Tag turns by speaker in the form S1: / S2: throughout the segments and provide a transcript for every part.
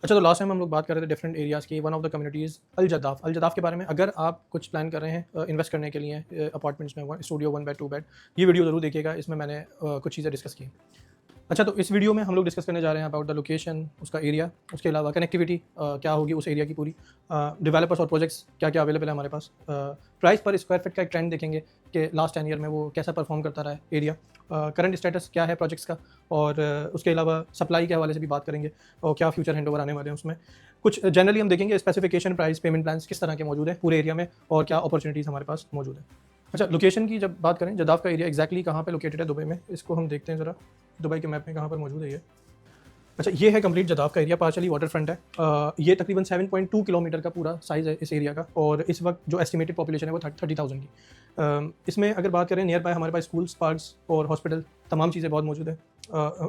S1: अच्छा, तो last time हम लोग बात कर रहे थे डिफरेंट एरियाज़ की। वन ऑफ द कम्युनिटीज़ अल जदाफ़ के बारे में अगर आप कुछ प्लान कर रहे हैं इन्वेस्ट करने के लिए अपार्टमेंट्स में, स्टूडियो 1 बेड 2 बेड, ये वीडियो ज़रूर देखिएगा। इसमें मैंने कुछ चीज़ें डिस्कस की। अच्छा, तो इस वीडियो में हम लोग डिस्कस करने जा रहे हैं अबाउट द लोकेशन, उसका एरिया, उसके अलावा कनेक्टिविटी क्या होगी उस एरिया की पूरी, डेवलपर्स और प्रोजेक्ट्स क्या-क्या अवेलेबल है हमारे पास, प्राइस पर स्क्वायर फीट का एक ट्रेंड देखेंगे कि लास्ट 10 ईयर में वो कैसा परफॉर्म करता रहा है एरिया, करंट स्टेटस क्या है प्रोजेक्ट्स का, और उसके अलावा सप्लाई के हवाले से भी बात करेंगे और क्या फ्यूचर हैंडओवर आने वाले हैं उसमें। कुछ जनरली हम देखेंगे स्पेसिफिकेशन, प्राइस, पेमेंट प्लान्स किस तरह के मौजूद हैं पूरे एरिया में और क्या अपॉर्चुनिटीज़ हमारे पास मौजूद है। अच्छा, लोकेशन की जब बात करें, जदाफ़ का एरिया एग्जैक्टली कहाँ पे लोकेटेड है दुबई में, इसको हम देखते हैं ज़रा। दुबई के मैप में कहाँ पर मौजूद है ये। अच्छा, ये है कंप्लीट जदाफ़ का एरिया, पाचली वाटर फ्रंट है। ये तकरीबन 7.2 किलोमीटर का पूरा साइज़ है इस एरिया का, और इस वक्त जो एस्टिमेटेड पॉपुलेशन है वो 30,000 की। इसमें अगर बात करें नियर बाय हमारे पास स्कूल्स, पार्क्स और हॉस्पिटल, तमाम चीज़ें बहुत मौजूद है।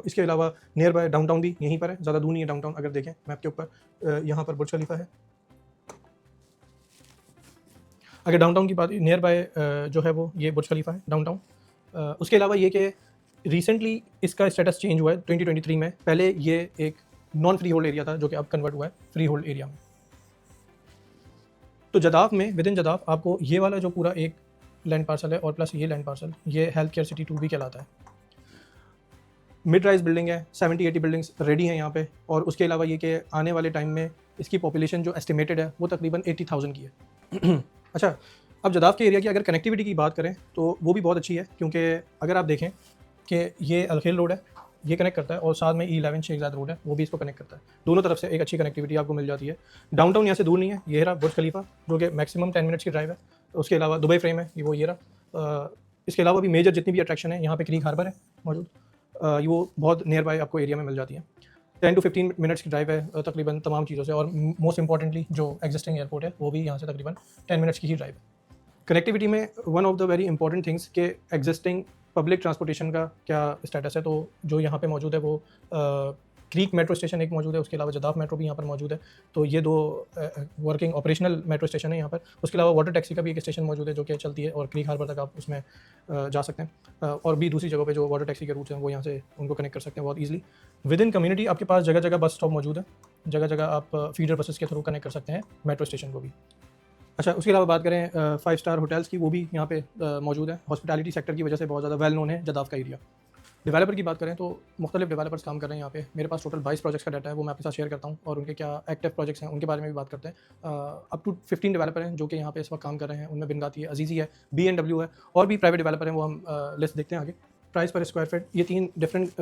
S1: इसके अलावा नियर बाय डाउनटाउन भी यहीं पर है, ज़्यादा दूर नहीं है डाउनटाउन। अगर देखें मैप के ऊपर, यहाँ पर बुर्ज खलीफा है। अगर डाउनटाउन की बात नियर बाय जो है वो ये बुर्ज खलीफा है डाउनटाउन। उसके अलावा ये कि रिसेंटली इसका स्टेटस चेंज हुआ है 2023 में। पहले ये एक नॉन फ्री होल्ड एरिया था जो कि अब कन्वर्ट हुआ है फ्री होल्ड एरिया में। तो जदाफ़ में, विद इन जदाफ़ आपको ये वाला जो पूरा एक लैंड पार्सल है और प्लस ये लैंड पार्सल, ये हेल्थ केयर सिटी 2 भी कहलाता है। मिड राइज बिल्डिंग है, 70-80 बिल्डिंग्स रेडी हैं यहाँ पे, और उसके अलावा ये कि आने वाले टाइम में इसकी पॉपुलेशन जो एस्टिमेटेड है वो तकरीबन 80,000 की है। अच्छा, अब जदाफ़ के एरिया की अगर कनेक्टिविटी की बात करें तो वो भी बहुत अच्छी है, क्योंकि अगर आप देखें कि ये अलखेल रोड है, ये कनेक्ट करता है, और साथ में E11 शेखज़ाद रोड है, वो भी इसको कनेक्ट करता है। दोनों तरफ से एक अच्छी कनेक्टिविटी आपको मिल जाती है। डाउनटाउन यहाँ से दूर नहीं है, ये रहा बुर्ज खलीफा जो कि मैक्सिमम 10 मिनट्स की ड्राइव है। उसके अलावा दुबई फ्रेम है, ये वो ये रहा। इसके अलावा भी मेजर जितनी भी अट्रैक्शन है यहाँ पे, क्रीक हार्बर है मौजूद, ये वो बहुत नियर बाय आपको एरिया में मिल जाती है। 10 टू 15 मिनट्स की ड्राइव है तकरीबन तमाम चीज़ों से, और मोस्ट इंपॉर्टेंटली जो एग्जिस्टिंग एयरपोर्ट है वो भी यहाँ से तकरीबन 10 मिनट्स की ही ड्राइव है। कनेक्टिविटी में one of the very important things के एग्जिस्टिंग पब्लिक ट्रांसपोर्टेशन का क्या स्टेटस है। तो जो यहाँ पे मौजूद है वो क्रीक मेट्रो स्टेशन एक मौजूद है, उसके अलावा जदाफ़ मेट्रो भी यहाँ पर मौजूद है। तो ये दो वर्किंग ऑपरेशनल मेट्रो स्टेशन है यहाँ पर। उसके अलावा वाटर टैक्सी का भी एक स्टेशन मौजूद है जो कि चलती है, और क्रीक हार्बर तक आप उसमें जा सकते हैं। और भी दूसरी जगहों पे जो वाटर टैक्सी के रूट्स हैं वो यहाँ से उनको कनेक्ट कर सकते हैं बहुत ईजिली। विद इन कम्युनिटी आपके पास जगह जगह बस स्टॉप मौजूद है, जगह जगह आप फीडर बसेस के थ्रू कनेक्ट कर सकते हैं मेट्रो स्टेशन को भी। अच्छा, उसके अलावा बात करें 5 स्टार होटल्स की, वो भी यहाँ पे मौजूद है। हॉस्पिटैलिटी सेक्टर की वजह से बहुत ज़्यादा वेल नोन है जदाफ़ का एरिया। डेवलपर की बात करें तो मुख्तलिफ डेवलपर्स काम कर रहे हैं यहाँ पे। मेरे पास टोटल 22 प्रोजेक्ट्स का डाटा है, वो मैं आपके साथ शेयर करता हूँ, और उनके क्या एक्टिव प्रोजेक्ट्स हैं उनके बारे में भी बात करते हैं। अप टू 15 डेवलपर हैं जो कि यहाँ पे इस वक्त काम कर रहे हैं। उनमें बिनगाती है, अजीज़ी है, B&W है, और भी प्राइवेट डेवलपर हैं, वो हम लिस्ट देखते हैं आगे। प्राइस पर स्क्वायर फीट, ये 3 डिफरेंट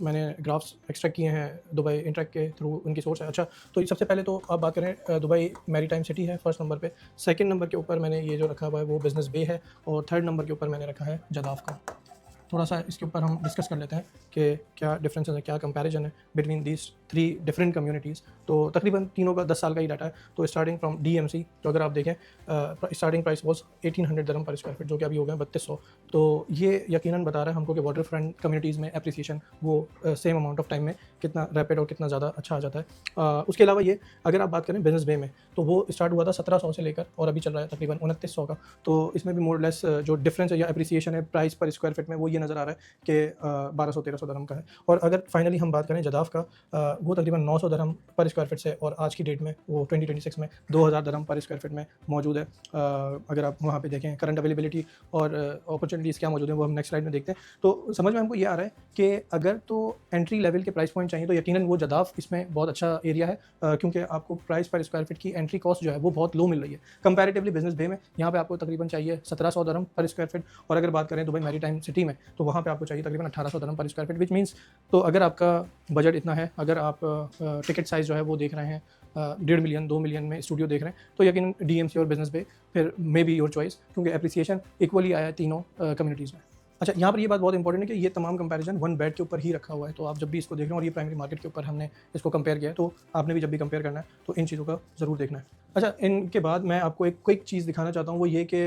S1: मैंने ग्राफ्स एक्सट्रैक्ट किए हैं दुबई इंटरेक्ट के थ्रू, उनकी सोर्स है। अच्छा, तो सबसे पहले तो आप बात करें दुबई मैरीटाइम सिटी है फर्स्ट नंबर पे। सेकंड नंबर के ऊपर मैंने ये जो रखा हुआ है वो बिजनेस बे है, और थर्ड नंबर के ऊपर मैंने रखा है जदाफ़ का। थोड़ा सा इसके ऊपर हम डिस्कस कर लेते हैं कि क्या डिफरेंसेस है, क्या कंपैरिजन है बिटवीन दीज 3 डिफरेंट कम्युनिटीज़। तो तकरीबन तीनों का 10 साल का ही डाटा है। तो स्टार्टिंग फ्रॉम DMC, तो अगर आप देखें स्टार्टिंग प्राइस वॉज 1800 दिरहम पर स्क्वायर फीट, जो कि अभी हो गया 3200। तो ये यकीनन बता रहा है हमको कि वाटर फ्रंट कम्युनिटीज़ में एप्रिसिएशन वो सेम अमाउंट ऑफ टाइम में कितना रैपिड और कितना ज़्यादा अच्छा आ जाता है। उसके अलावा ये अगर आप बात करें बिजनेस बे में, तो वो स्टार्ट हुआ था 1700 से लेकर और अभी चल रहा है तकरीबन 2900 का। तो इसमें भी मोर लेस जो डिफरेंस है या एप्रिसिएशन है प्राइस पर स्क्वायर फीट में, वो ये नज़र आ रहा है कि 1200-1300 दिरहम का है। और अगर फाइनली हम बात करें जदाफ़ का, वो तकरीबन 900 दिरहम पर स्क्वायर फीट से, और आज की डेट में वो 2026 में 2000 दिरहम पर स्क्वायर फीट में मौजूद है। अगर आप वहाँ पे देखें करंट अवेलेबिलिटी और अपॉर्चुनिटीज़ क्या मौजूद है, वो हम नेक्स्ट स्लाइड में देखते हैं। तो समझ में हमको ये आ रहा है कि अगर तो एंट्री लेवल के प्राइस पॉइंट चाहिए तो यकीनन वो जदाफ़ इसमें बहुत अच्छा एरिया है, क्योंकि आपको प्राइस पर स्क्वायर फीट की एंट्री कॉस्ट जो है वो बहुत लो मिल रही है कंपैरेटिवली बिजनेस बे में। यहाँ पे आपको तकरीबन चाहिए 1700 दिरहम पर स्क्वायर फीट, और अगर बात करें दुबई मैरीटाइम सिटी में तो वहाँ पे आपको चाहिए तकरीबन 1800 दिरहम पर स्क्वायर फीट, विच मीन्स तो अगर आपका बजट इतना है, अगर आप टिकट साइज़ जो है वो देख रहे हैं 1.5 मिलियन 2 मिलियन में स्टूडियो देख रहे हैं, तो यकीन DMC और बिजनेस पे फिर मे बी योर चॉइस, क्योंकि एप्रिसिएशन इक्वली आया है तीनों कम्युनिटीज़ में। अच्छा, यहाँ पर ये बात बहुत इंपॉर्टेंट है कि ये तमाम कंपैरिजन 1 बेड के ऊपर ही रखा हुआ है। तो आप जब भी इसको देख रहे हो, और ये प्राइमरी मार्केट के ऊपर हमने इसको कंपेयर किया है, तो आपने भी जब भी कंपेयर करना है तो इन चीज़ों का ज़रूर देखना है। अच्छा, इनके बाद मैं आपको एक क्विक चीज़ दिखाना चाहता हूँ, वो ये कि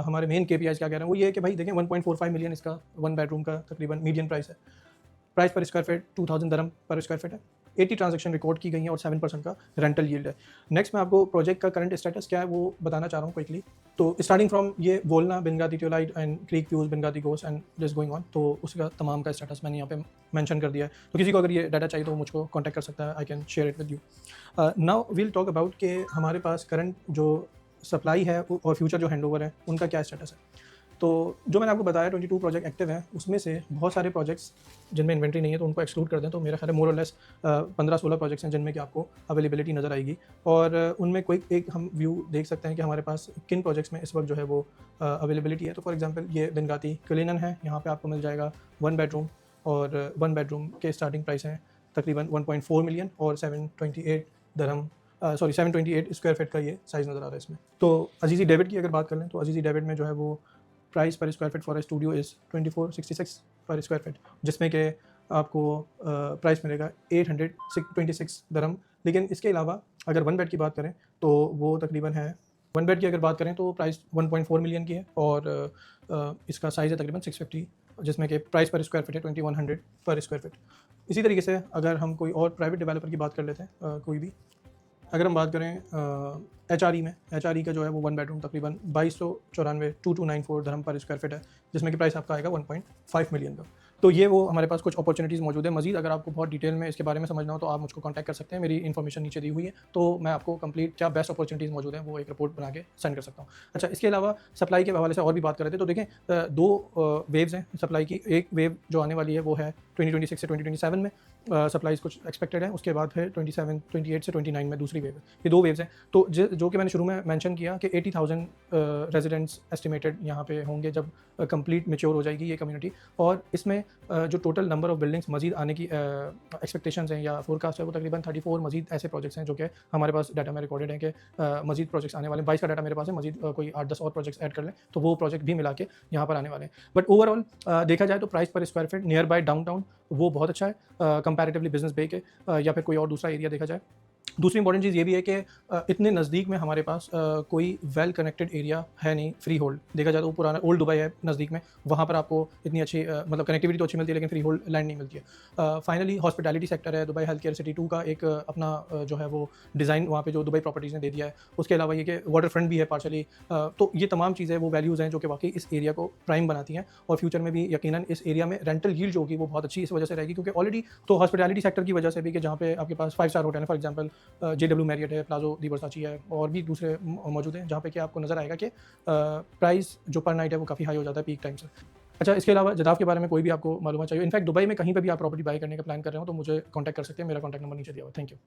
S1: हमारे मेन KPIs क्या कह रहे हैं। वो ये है कि भाई देखें 1.45 मिलियन इसका 1 बेडरूम का तकरीबन मीडियन प्राइस है। प्राइस पर स्क्वायर फीट 2000 दिरहम पर स्क्वायर फीट है। 80 ट्रांजैक्शन रिकॉर्ड की गई हैं और 7% का रेंटल यील्ड है। नेक्स्ट मैं आपको प्रोजेक्ट का करंट स्टेटस क्या है वो बताना चाह रहा हूँ क्विकली। तो स्टार्टिंग फ्रॉम ये वोलना, Binghatti Twilight and Creek Views, Binghatti गोस एंड दिस गोइंग ऑन, तो उसका तमाम का स्टेटस मैंने यहाँ पे मेंशन कर दिया है। तो किसी को अगर ये डाटा चाहिए तो मुझको कॉन्टैक्ट कर सकता है, I can share it with you. Now we'll talk about कि हमारे पास करंट जो सप्लाई है और फ्यूचर जो हैंडओवर है उनका क्या स्टेटस है। तो जो मैंने आपको बताया 22 प्रोजेक्ट एक्टिव हैं, उसमें से बहुत सारे प्रोजेक्ट्स जिनमें इन्वेंट्री नहीं है तो उनको एक्सक्लूड कर दें तो मेरा ख्याल है मोर और लेस 15-16 प्रोजेक्ट्स हैं जिनमें कि आपको अवेलेबिलिटी नज़र आएगी। और उनमें कोई एक हम व्यू देख सकते हैं कि हमारे पास किन प्रोजेक्ट्स में इस वक्त जो है वो अवेलेबिलिटी है। तो फॉर एग्जांपल ये बिनगाती क्लिनन है, यहाँ पे आपको मिल जाएगा 1 बेडरूम, और 1 बेडरूम के स्टार्टिंग प्राइस हैं तकरीबन 1.4 मिलियन और 728 स्क्वायर फीट का ये साइज़ नज़र आ रहा है इसमें। तो अजीज़ी डेविड की अगर बात कर लें तो अजीज़ी डेविड में जो है वो प्राइस पर square feet for a studio is 2466 पर स्क्वायर फीट, जिसमें कि आपको प्राइस मिलेगा 826 दरम। लेकिन इसके अलावा अगर 1 बेड की बात करें तो वो तकरीबन है, 1 बेड की अगर बात करें तो प्राइस 1.4 मिलियन की है और इसका साइज़ है तकरीबन 650, जिसमें कि प्राइस पर स्क्वायर फीट है 2100 पर स्क्वायर फीट। इसी तरीके से अगर हम कोई और प्राइवेट डेवलपर की बात कर लेते हैं, कोई भी अगर हम बात करें HRE में, HRE का जो है वो 1 बेडरूम तकरीबन 2294 दरहम पर स्क्वायर फीट है, जिसमें कि प्राइस आपका आएगा 1.5 मिलियन का। तो ये वो हमारे पास कुछ अपॉर्चुनिटीज़ मौजूद है। मजीद अगर आपको बहुत डिटेल में इसके बारे में समझना हो तो आप मुझको कॉन्टैक्ट कर सकते हैं, मेरी इन्फॉर्मेशन नीचे दी हुई है, तो मैं आपको कंप्लीट क्या बेस्ट अपॉर्चुनिटीज़ मौजूद हैं वो एक रिपोर्ट बना के सेंड कर सकता हूँ। अच्छा, इसके अलावा सप्लाई के हवाले से और भी बात कर रहे थे तो देखें 2 वेव्स हैं सप्लाई की। एक वेव जो आने वाली है वो है 2026 से 2027 में सप्लाईज कुछ एक्सपेक्टेड है, उसके बाद फिर 28 से 29 में दूसरी वेव है। ये 2 वेव्स हैं। तो जो कि मैंने शुरू में मेंशन किया कि 80,000 रेजिडेंट्स एस्टिमेटेड यहाँ पे होंगे जब कंप्लीट मैच्योर हो जाएगी ये कम्युनिटी। और इसमें जो टोटल नंबर ऑफ बिल्डिंग्स मजीद आने की एक्सपेक्टेशंस हैं या फोरकास्ट है वो तकरीबन 34 मजीद ऐसे प्रोजेक्ट्स हैं जो कि हमारे पास डाटा में रिकॉर्डेड है कि मजीद प्रोजेक्ट्स आने वाले हैं। 22 का डाटा मेरे पास है, मजीद कोई 8-10 और प्रोजेक्ट्स ऐड कर लें तो वो प्रोजेक्ट भी मिला के यहाँ पर आने वाले हैं। बट ओवरऑल देखा जाए तो प्राइस पर square feet near by downtown वो बहुत अच्छा है कंपैरेटिवली बिजनेस बे के, या फिर कोई और दूसरा एरिया देखा जाए। दूसरी इंपॉर्टेंट चीज़ ये भी है कि इतने नज़दीक में हमारे पास कोई वेल कनेक्टेड एरिया है नहीं फ्री होल्ड। देखा जाए तो पुराना ओल्ड दुबई है नज़दीक में, वहाँ पर आपको इतनी अच्छी मतलब कनेक्टिविटी तो अच्छी मिलती है लेकिन फ्री होल्ड लैंड नहीं मिलती है। फाइनली हॉस्पिटैलिटी सेक्टर है, दुबई हेल्थ केयर सिटी 2 का एक अपना जो है वो डिज़ाइन वहाँ पे जो दुबई प्रॉपर्टीज़ ने दे दिया है। उसके अलावा ये कि वाटर फ्रंट भी है पार्शली। तो ये तमाम चीज़ें वो वैल्यूज़ हैं जो कि वाकई इस एरिया को प्राइम बनाती हैं और फ्यूचर में भी यकीनन इस एरिया में रेंटल यील्ड जो होगी वो बहुत अच्छी इस वजह से रहेगी, क्योंकि ऑलरेडी तो हॉस्पिटैलिटी सेक्टर की वजह से भी कि जहाँ पे आपके पास 5 स्टार होटल है, फॉर एग्जांपल JW मैरियट है, प्लाजो दी वर्साची है और भी दूसरे मौजूद हैं, जहाँ पे कि आपको नज़र आएगा कि प्राइस जो पर नाइट है वो काफ़ी हाई हो जाता है पीक टाइम से। अच्छा, इसके अलावा जदाफ के बारे में कोई भी आपको मालूमात चाहिए, इनफैक्ट दुबई में कहीं पर भी आप प्रॉपर्टी बाय करने का प्लान कर रहे हो तो मुझे कॉन्टैक्ट कर सकते हैं, मेरा कॉन्टैक्ट नंबर नीचे दिया हुआ है। Thank you.